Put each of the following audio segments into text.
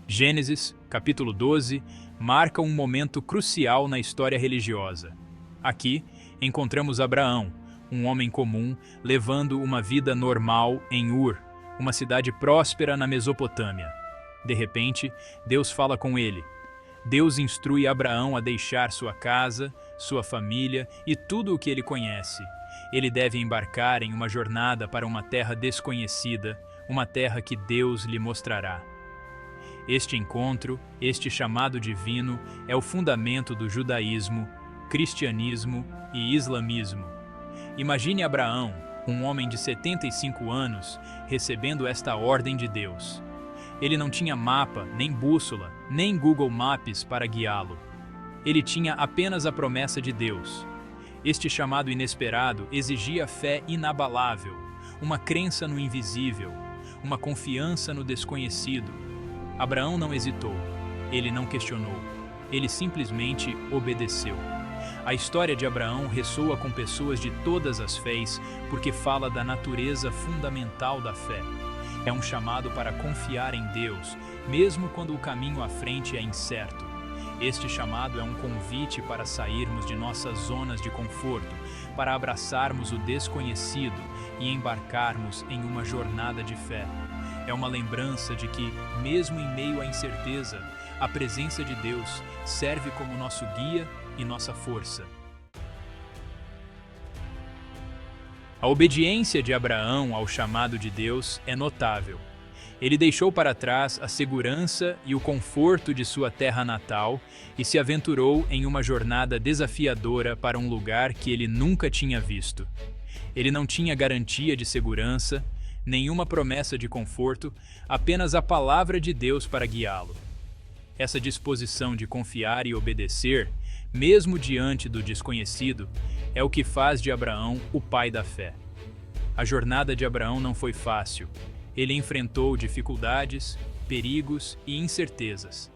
Gênesis, capítulo 12, marca um momento crucial na história religiosa. Aqui, encontramos Abraão, um homem comum, levando uma vida normal em Ur, uma cidade próspera na Mesopotâmia. De repente, Deus fala com ele. Deus instrui Abraão a deixar sua casa, sua família e tudo o que ele conhece. Ele deve embarcar em uma jornada para uma terra desconhecida, uma terra que Deus lhe mostrará. Este encontro, este chamado divino, é o fundamento do judaísmo, cristianismo e islamismo. Imagine Abraão, um homem de 75 anos, recebendo esta ordem de Deus. Ele não tinha mapa, nem bússola, nem Google Maps para guiá-lo. Ele tinha apenas a promessa de Deus. Este chamado inesperado exigia fé inabalável, uma crença no invisível, uma confiança no desconhecido. Abraão não hesitou, ele não questionou, ele simplesmente obedeceu. A história de Abraão ressoa com pessoas de todas as fés porque fala da natureza fundamental da fé. É um chamado para confiar em Deus, mesmo quando o caminho à frente é incerto. Este chamado é um convite para sairmos de nossas zonas de conforto, para abraçarmos o desconhecido e embarcarmos em uma jornada de fé. É uma lembrança de que, mesmo em meio à incerteza, a presença de Deus serve como nosso guia e nossa força. A obediência de Abraão ao chamado de Deus é notável. Ele deixou para trás a segurança e o conforto de sua terra natal e se aventurou em uma jornada desafiadora para um lugar que ele nunca tinha visto. Ele não tinha garantia de segurança, nenhuma promessa de conforto, apenas a palavra de Deus para guiá-lo. Essa disposição de confiar e obedecer, mesmo diante do desconhecido, é o que faz de Abraão o pai da fé. A jornada de Abraão não foi fácil. Ele enfrentou dificuldades, perigos e incertezas.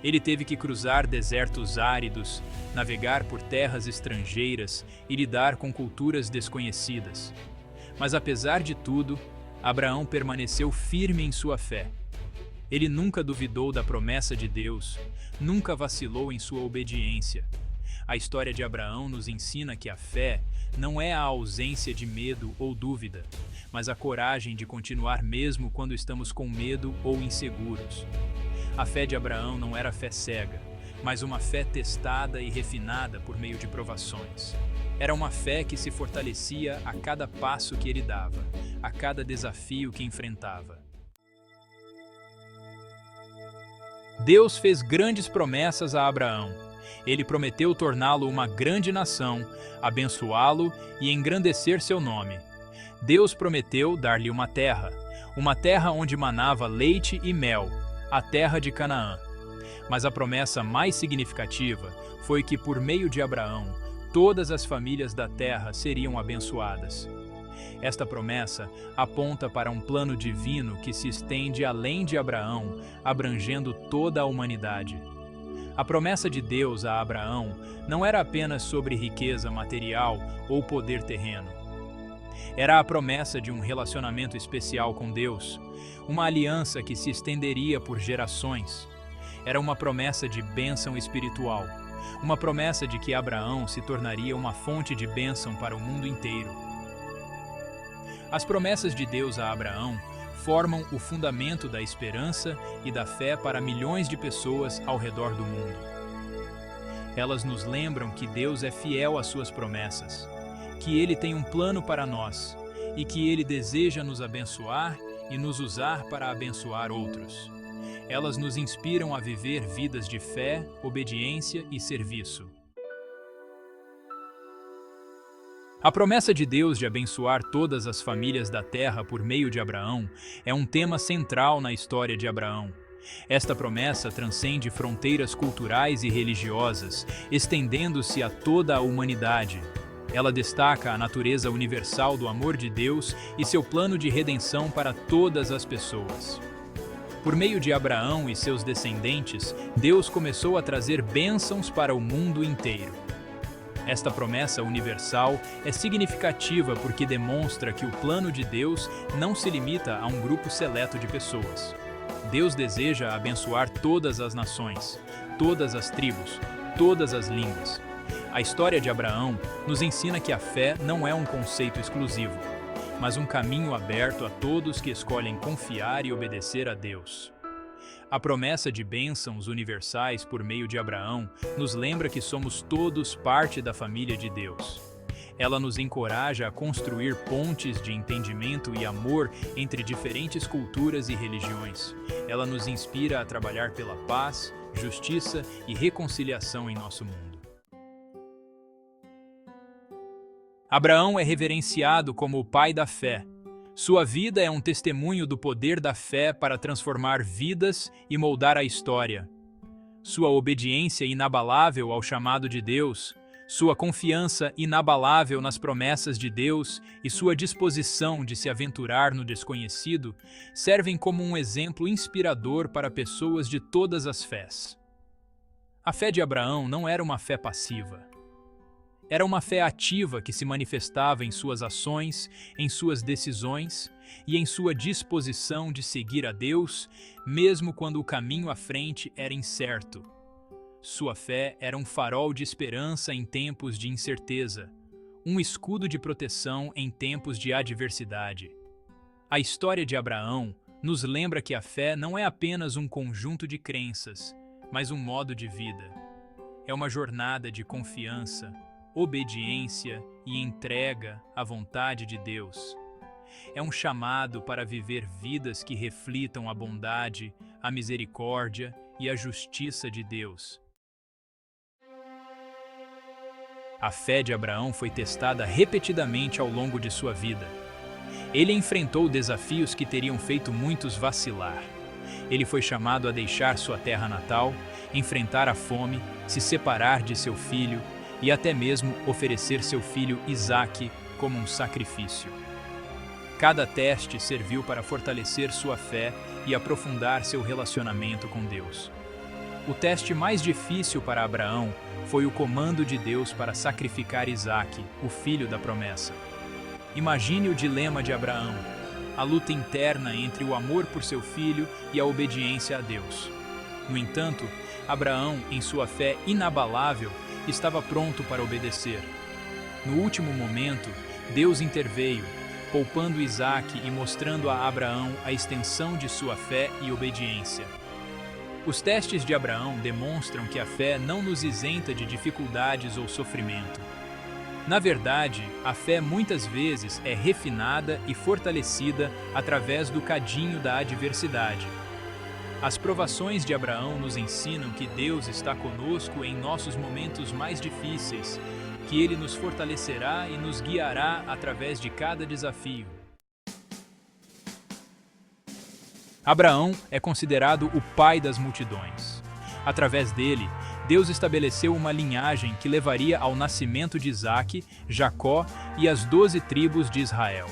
Ele teve que cruzar desertos áridos, navegar por terras estrangeiras e lidar com culturas desconhecidas. Mas apesar de tudo, Abraão permaneceu firme em sua fé. Ele nunca duvidou da promessa de Deus, nunca vacilou em sua obediência. A história de Abraão nos ensina que a fé não é a ausência de medo ou dúvida, mas a coragem de continuar mesmo quando estamos com medo ou inseguros. A fé de Abraão não era fé cega, mas uma fé testada e refinada por meio de provações. Era uma fé que se fortalecia a cada passo que ele dava, a cada desafio que enfrentava. Deus fez grandes promessas a Abraão. Ele prometeu torná-lo uma grande nação, abençoá-lo e engrandecer seu nome. Deus prometeu dar-lhe uma terra onde manava leite e mel, a terra de Canaã. Mas a promessa mais significativa foi que, por meio de Abraão, todas as famílias da terra seriam abençoadas. Esta promessa aponta para um plano divino que se estende além de Abraão, abrangendo toda a humanidade. A promessa de Deus a Abraão não era apenas sobre riqueza material ou poder terreno. Era a promessa de um relacionamento especial com Deus, uma aliança que se estenderia por gerações. Era uma promessa de bênção espiritual, uma promessa de que Abraão se tornaria uma fonte de bênção para o mundo inteiro. As promessas de Deus a Abraão formam o fundamento da esperança e da fé para milhões de pessoas ao redor do mundo. Elas nos lembram que Deus é fiel às suas promessas, que Ele tem um plano para nós e que Ele deseja nos abençoar e nos usar para abençoar outros. Elas nos inspiram a viver vidas de fé, obediência e serviço. A promessa de Deus de abençoar todas as famílias da terra por meio de Abraão é um tema central na história de Abraão. Esta promessa transcende fronteiras culturais e religiosas, estendendo-se a toda a humanidade. Ela destaca a natureza universal do amor de Deus e seu plano de redenção para todas as pessoas. Por meio de Abraão e seus descendentes, Deus começou a trazer bênçãos para o mundo inteiro. Esta promessa universal é significativa porque demonstra que o plano de Deus não se limita a um grupo seleto de pessoas. Deus deseja abençoar todas as nações, todas as tribos, todas as línguas. A história de Abraão nos ensina que a fé não é um conceito exclusivo, mas um caminho aberto a todos que escolhem confiar e obedecer a Deus. A promessa de bênçãos universais por meio de Abraão nos lembra que somos todos parte da família de Deus. Ela nos encoraja a construir pontes de entendimento e amor entre diferentes culturas e religiões. Ela nos inspira a trabalhar pela paz, justiça e reconciliação em nosso mundo. Abraão é reverenciado como o pai da fé. Sua vida é um testemunho do poder da fé para transformar vidas e moldar a história. Sua obediência inabalável ao chamado de Deus, sua confiança inabalável nas promessas de Deus e sua disposição de se aventurar no desconhecido servem como um exemplo inspirador para pessoas de todas as fés. A fé de Abraão não era uma fé passiva. Era uma fé ativa que se manifestava em suas ações, em suas decisões e em sua disposição de seguir a Deus, mesmo quando o caminho à frente era incerto. Sua fé era um farol de esperança em tempos de incerteza, um escudo de proteção em tempos de adversidade. A história de Abraão nos lembra que a fé não é apenas um conjunto de crenças, mas um modo de vida. É uma jornada de confiança, obediência e entrega à vontade de Deus. É um chamado para viver vidas que reflitam a bondade, a misericórdia e a justiça de Deus. A fé de Abraão foi testada repetidamente ao longo de sua vida. Ele enfrentou desafios que teriam feito muitos vacilar. Ele foi chamado a deixar sua terra natal, enfrentar a fome, se separar de seu filho e até mesmo oferecer seu filho Isaque como um sacrifício. Cada teste serviu para fortalecer sua fé e aprofundar seu relacionamento com Deus. O teste mais difícil para Abraão foi o comando de Deus para sacrificar Isaque, o filho da promessa. Imagine o dilema de Abraão, a luta interna entre o amor por seu filho e a obediência a Deus. No entanto, Abraão, em sua fé inabalável, estava pronto para obedecer. No último momento, Deus interveio, poupando Isaque e mostrando a Abraão a extensão de sua fé e obediência. Os testes de Abraão demonstram que a fé não nos isenta de dificuldades ou sofrimento. Na verdade, a fé muitas vezes é refinada e fortalecida através do cadinho da adversidade. As provações de Abraão nos ensinam que Deus está conosco em nossos momentos mais difíceis, que Ele nos fortalecerá e nos guiará através de cada desafio. Abraão é considerado o pai das multidões. Através dele, Deus estabeleceu uma linhagem que levaria ao nascimento de Isaque, Jacó e as 12 tribos de Israel.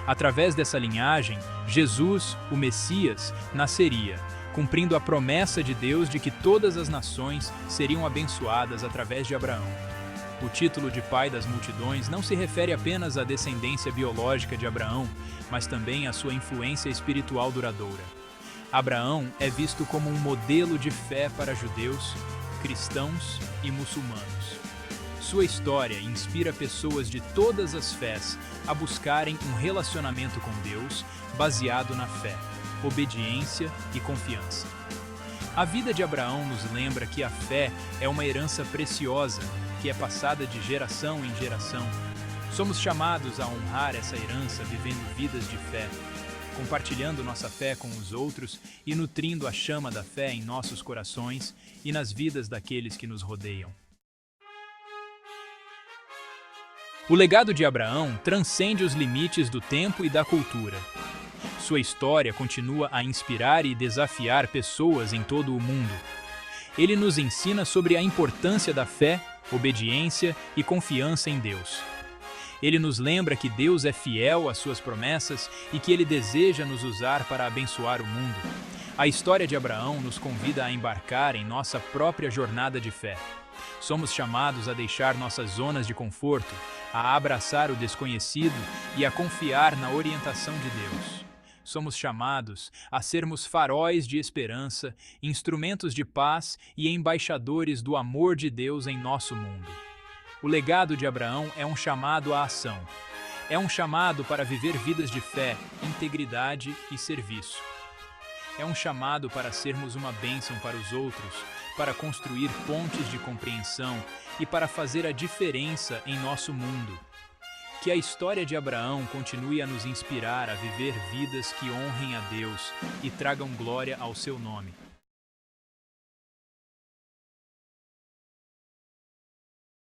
Através dessa linhagem, Jesus, o Messias, nasceria, cumprindo a promessa de Deus de que todas as nações seriam abençoadas através de Abraão. O título de pai das multidões não se refere apenas à descendência biológica de Abraão, mas também à sua influência espiritual duradoura. Abraão é visto como um modelo de fé para judeus, cristãos e muçulmanos. Sua história inspira pessoas de todas as fés a buscarem um relacionamento com Deus baseado na fé, obediência e confiança. A vida de Abraão nos lembra que a fé é uma herança preciosa que é passada de geração em geração. Somos chamados a honrar essa herança vivendo vidas de fé, compartilhando nossa fé com os outros e nutrindo a chama da fé em nossos corações e nas vidas daqueles que nos rodeiam. O legado de Abraão transcende os limites do tempo e da cultura. Sua história continua a inspirar e desafiar pessoas em todo o mundo. Ele nos ensina sobre a importância da fé, obediência e confiança em Deus. Ele nos lembra que Deus é fiel às suas promessas e que Ele deseja nos usar para abençoar o mundo. A história de Abraão nos convida a embarcar em nossa própria jornada de fé. Somos chamados a deixar nossas zonas de conforto, a abraçar o desconhecido e a confiar na orientação de Deus. Somos chamados a sermos faróis de esperança, instrumentos de paz e embaixadores do amor de Deus em nosso mundo. O legado de Abraão é um chamado à ação. É um chamado para viver vidas de fé, integridade e serviço. É um chamado para sermos uma bênção para os outros, para construir pontes de compreensão e para fazer a diferença em nosso mundo. Que a história de Abraão continue a nos inspirar a viver vidas que honrem a Deus e tragam glória ao seu nome.